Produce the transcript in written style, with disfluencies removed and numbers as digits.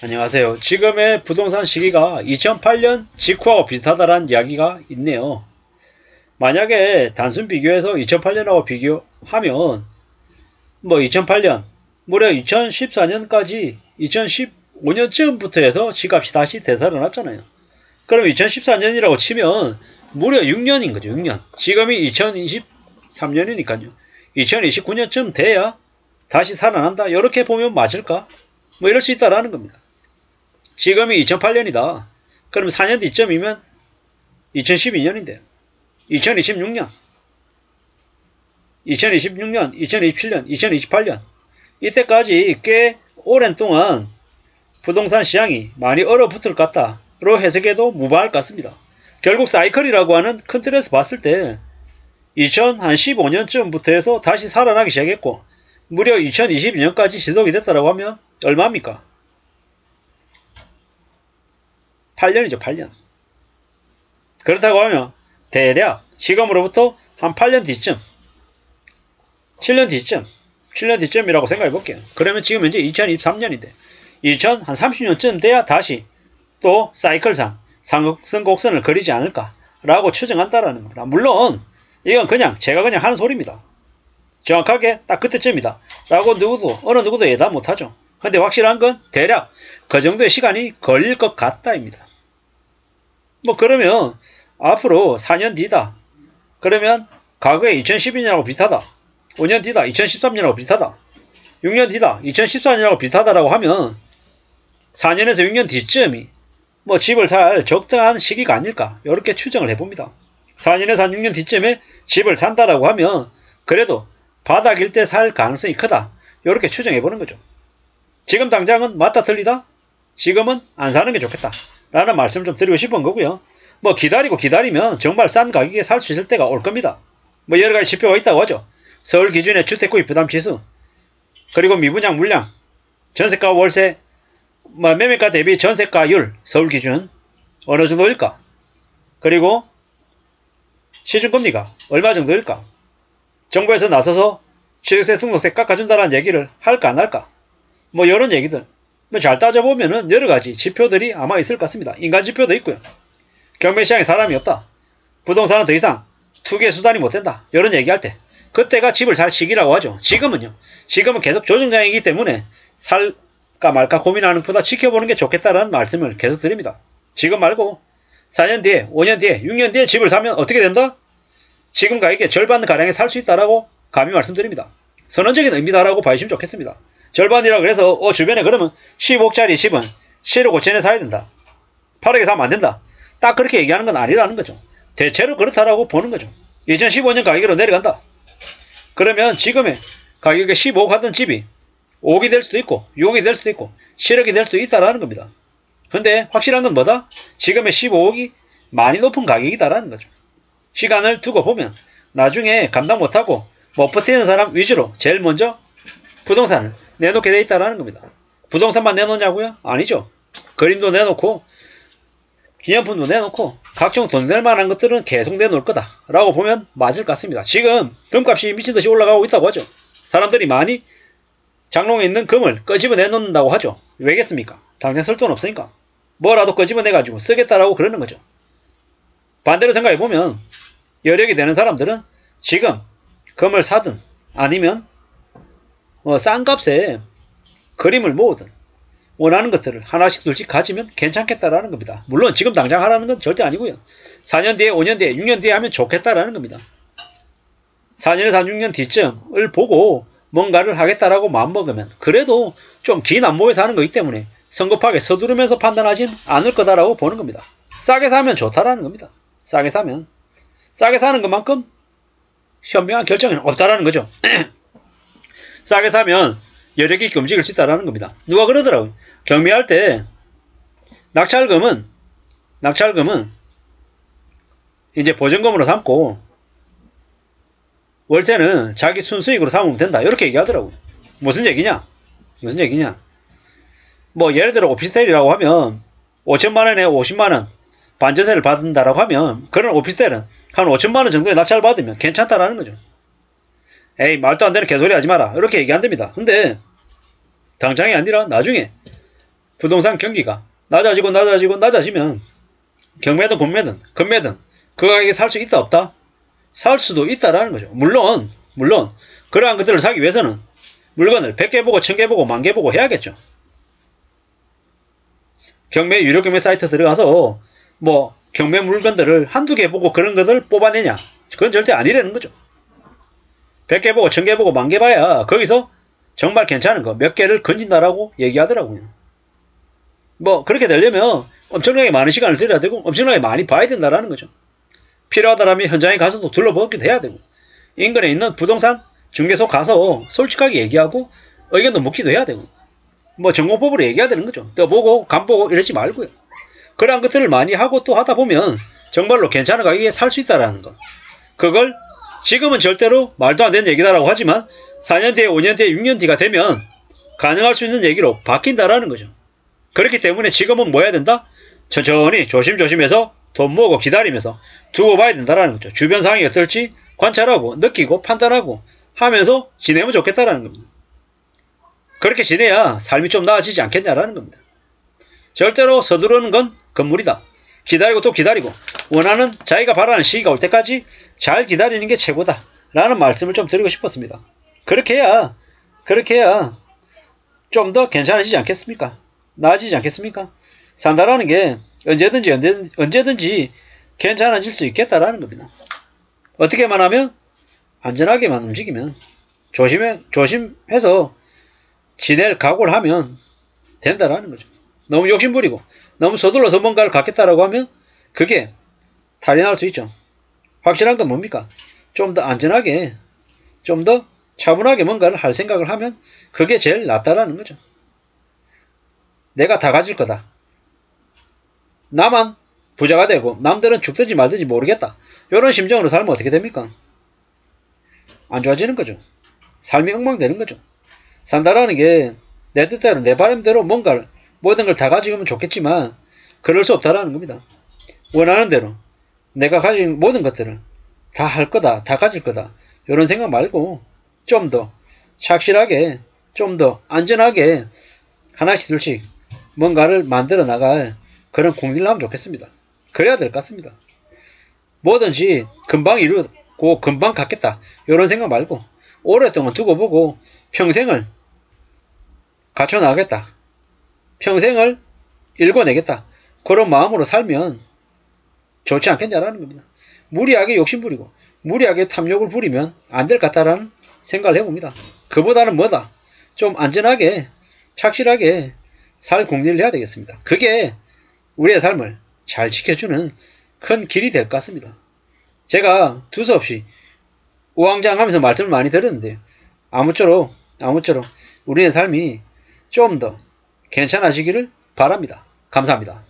안녕하세요. 지금의 부동산 시기가 2008년 직후하고 비슷하다는 이야기가 있네요. 만약에 단순 비교해서 2008년하고 비교하면 2008년 무려 2014년까지 2015년쯤부터 해서 집값이 다시 되살아났잖아요. 그럼 2014년이라고 치면 무려 6년인 거죠. 6년. 지금이 2023년이니까요. 2029년쯤 돼야 다시 살아난다. 이렇게 보면 맞을까? 이럴 수 있다라는 겁니다. 지금이 2008년이다. 그럼 4년 뒤쯤이면 2012년인데 2026년, 2026년, 2027년, 2028년 이때까지 꽤 오랜 동안 부동산 시장이 많이 얼어붙을 것 같다로 해석해도 무방할 것 같습니다. 결국 사이클이라고 하는 큰 틀에서 봤을 때 2015년쯤부터 해서 다시 살아나기 시작했고 무려 2022년까지 지속이 됐다고 하면 얼마입니까? 8년이죠. 8년. 그렇다고 하면 대략 지금으로부터 한 8년 뒤쯤 7년 뒤쯤이라고 생각해 볼게요. 그러면 지금 현재 2023년인데 2030년쯤 돼야 다시 또 사이클상 상승 곡선을 그리지 않을까라고 추정한다라는 겁니다. 물론 이건 그냥 제가 그냥 하는 소리입니다. 정확하게 딱 그때쯤이다 라고 어느 누구도 예단 못하죠. 근데 확실한 건 대략 그 정도의 시간이 걸릴 것 같다입니다. 그러면 앞으로 4년 뒤다. 그러면 과거에 2012년하고 비슷하다. 5년 뒤다. 2013년하고 비슷하다. 6년 뒤다. 2014년하고 비슷하다라고 하면 4년에서 6년 뒤쯤이 집을 살 적당한 시기가 아닐까. 이렇게 추정을 해봅니다. 4년에서 한 6년 뒤쯤에 집을 산다라고 하면 그래도 바닥일 때 살 가능성이 크다. 이렇게 추정해보는 거죠. 지금 당장은 맞다 틀리다? 지금은 안 사는 게 좋겠다. 라는 말씀을 좀 드리고 싶은 거고요. 기다리면 정말 싼 가격에 살 수 있을 때가 올 겁니다. 여러 가지 지표가 있다고 하죠. 서울 기준의 주택구입 부담 지수, 그리고 미분양 물량, 전세가 월세, 매매가 대비 전세가율, 서울 기준 어느 정도일까? 그리고 시중금리가 얼마 정도일까? 정부에서 나서서 취득세 등록세 깎아준다는 얘기를 할까 안 할까? 이런 얘기들. 잘 따져보면은 여러 가지 지표들이 아마 있을 것 같습니다. 인간 지표도 있고요. 경매시장에 사람이 없다. 부동산은 더 이상 투기의 수단이 못 된다. 이런 얘기할 때 그때가 집을 살 시기라고 하죠. 지금은 계속 조정장이기 때문에 살까 말까 고민하는 것보다 지켜보는 게 좋겠다라는 말씀을 계속 드립니다. 지금 말고 4년 뒤에, 5년 뒤에, 6년 뒤에 집을 사면 어떻게 된다? 지금 가격의 절반가량에 살 수 있다라고 감히 말씀드립니다. 선언적인 의미다라고 봐주시면 좋겠습니다. 절반이라 그래서 주변에 그러면 15억짜리 집은 7억 5천에 사야 된다. 8억에 사면 안 된다. 딱 그렇게 얘기하는 건 아니라는 거죠. 대체로 그렇다라고 보는 거죠. 2015년 가격으로 내려간다. 그러면 지금의 가격에 15억 하던 집이 5억이 될 수도 있고 6억이 될 수도 있고 7억이 될 수도 있다라는 겁니다. 근데 확실한 건 뭐다? 지금의 15억이 많이 높은 가격이다라는 거죠. 시간을 두고 보면 나중에 감당 못하고 못 버티는 사람 위주로 제일 먼저 부동산을 내놓게 돼 있다라는 겁니다. 부동산만 내놓냐고요? 아니죠. 그림도 내놓고 기념품도 내놓고 각종 돈 될 만한 것들은 계속 내놓을 거다라고 보면 맞을 것 같습니다. 지금 금값이 미친듯이 올라가고 있다고 하죠. 사람들이 많이 장롱에 있는 금을 끄집어 내놓는다고 하죠. 왜겠습니까? 당장 쓸 돈 없으니까 뭐라도 끄집어 내가지고 쓰겠다라고 그러는 거죠. 반대로 생각해보면 여력이 되는 사람들은 지금 금을 사든 아니면 싼 값에 그림을 모으든 원하는 것들을 하나씩 둘씩 가지면 괜찮겠다라는 겁니다. 물론 지금 당장 하라는 건 절대 아니고요. 4년 뒤에, 5년 뒤에, 6년 뒤에 하면 좋겠다라는 겁니다. 4년에서 한 6년 뒤쯤을 보고 뭔가를 하겠다라고 마음먹으면 그래도 좀 긴 안목에서 하는 거기 때문에 성급하게 서두르면서 판단하진 않을 거다라고 보는 겁니다. 싸게 사면 좋다라는 겁니다. 싸게 사면. 싸게 사는 것만큼 현명한 결정은 없다라는 거죠. 싸게 사면 여력 있게 움직일 수 있다라는 겁니다. 누가 그러더라고요. 경매할 때 낙찰금은 이제 보증금으로 삼고 월세는 자기 순수익으로 삼으면 된다. 이렇게 얘기하더라고요. 무슨 얘기냐? 예를 들어 오피스텔이라고 하면 5천만원에 50만원 반전세를 받는다라고 하면 그런 오피스텔은 한 5천만원 정도의 낙찰 받으면 괜찮다라는 거죠. 에이 말도 안 되는 개소리 하지 마라. 이렇게 얘기 안 됩니다. 근데 당장이 아니라 나중에 부동산 경기가 낮아지면 경매든 공매든 금매든 그 가격에 살 수 있다 없다? 살 수도 있다라는 거죠. 물론 그러한 것들을 사기 위해서는 물건을 100개 보고 1000개 보고 10,000개 보고 해야겠죠. 경매 유료 경매 사이트 들어가서 뭐 경매 물건들을 한두 개 보고 그런 것을 뽑아내냐? 그건 절대 아니라는 거죠. 100개 보고 1000개 보고 10,000개 봐야 거기서 정말 괜찮은 거 몇 개를 건진다라고 얘기하더라고요. 뭐 그렇게 되려면 엄청나게 많은 시간을 들여야 되고 엄청나게 많이 봐야 된다라는 거죠. 필요하다면 현장에 가서도 둘러보기도 해야 되고 인근에 있는 부동산 중개소 가서 솔직하게 얘기하고 의견도 묻기도 해야 되고 뭐 전공법으로 얘기해야 되는 거죠. 떠보고 간보고 이러지 말고요. 그러한 것들을 많이 하고 또 하다 보면 정말로 괜찮은 가격에 살 수 있다라는 거. 그걸 지금은 절대로 말도 안 되는 얘기다라고 하지만 4년 뒤에 5년 뒤에 6년 뒤가 되면 가능할 수 있는 얘기로 바뀐다라는 거죠. 그렇기 때문에 지금은 뭐 해야 된다? 천천히 조심조심해서 돈 모으고 기다리면서 두고 봐야 된다라는 거죠. 주변 상황이 어떨지 관찰하고 느끼고 판단하고 하면서 지내면 좋겠다라는 겁니다. 그렇게 지내야 삶이 좀 나아지지 않겠냐라는 겁니다. 절대로 서두르는 건 금물이다. 기다리고 또 기다리고 원하는 자기가 바라는 시기가 올 때까지 잘 기다리는 게 최고다 라는 말씀을 좀 드리고 싶었습니다. 그렇게 해야 좀 더 괜찮아지지 않겠습니까? 나아지지 않겠습니까? 산다라는 게 언제든지 괜찮아질 수 있겠다라는 겁니다. 어떻게만 하면 안전하게만 움직이면 조심해서 지낼 각오를 하면 된다라는 거죠. 너무 욕심부리고 너무 서둘러서 뭔가를 갖겠다라고 하면 그게 탈이 날 수 있죠. 확실한 건 뭡니까? 좀 더 안전하게 좀 더 차분하게 뭔가를 할 생각을 하면 그게 제일 낫다라는 거죠. 내가 다 가질 거다. 나만 부자가 되고 남들은 죽든지 말든지 모르겠다. 이런 심정으로 살면 어떻게 됩니까? 안 좋아지는 거죠. 삶이 엉망되는 거죠. 산다라는 게 내 뜻대로 내 바람대로 모든 걸 다 가지면 좋겠지만 그럴 수 없다라는 겁니다. 원하는 대로 내가 가진 모든 것들을 다 할 거다. 다 가질 거다. 이런 생각 말고 좀 더 착실하게 좀 더 안전하게 하나씩 둘씩 뭔가를 만들어 나갈 그런 공리를 하면 좋겠습니다. 그래야 될 것 같습니다. 뭐든지 금방 이루고 금방 갖겠다. 이런 생각 말고 오랫동안 두고 보고 평생을 갖춰 나가겠다. 평생을 일궈내겠다. 그런 마음으로 살면 좋지 않겠냐라는 겁니다. 무리하게 욕심부리고 무리하게 탐욕을 부리면 안 될 것 같다라는 생각을 해봅니다. 그보다는 뭐다? 좀 안전하게 착실하게 살 공리를 해야 되겠습니다. 그게 우리의 삶을 잘 지켜주는 큰 길이 될 것 같습니다. 제가 두서없이 우왕좌왕하면서 말씀을 많이 드렸는데 아무쪼록 우리의 삶이 좀 더 괜찮아지기를 바랍니다. 감사합니다.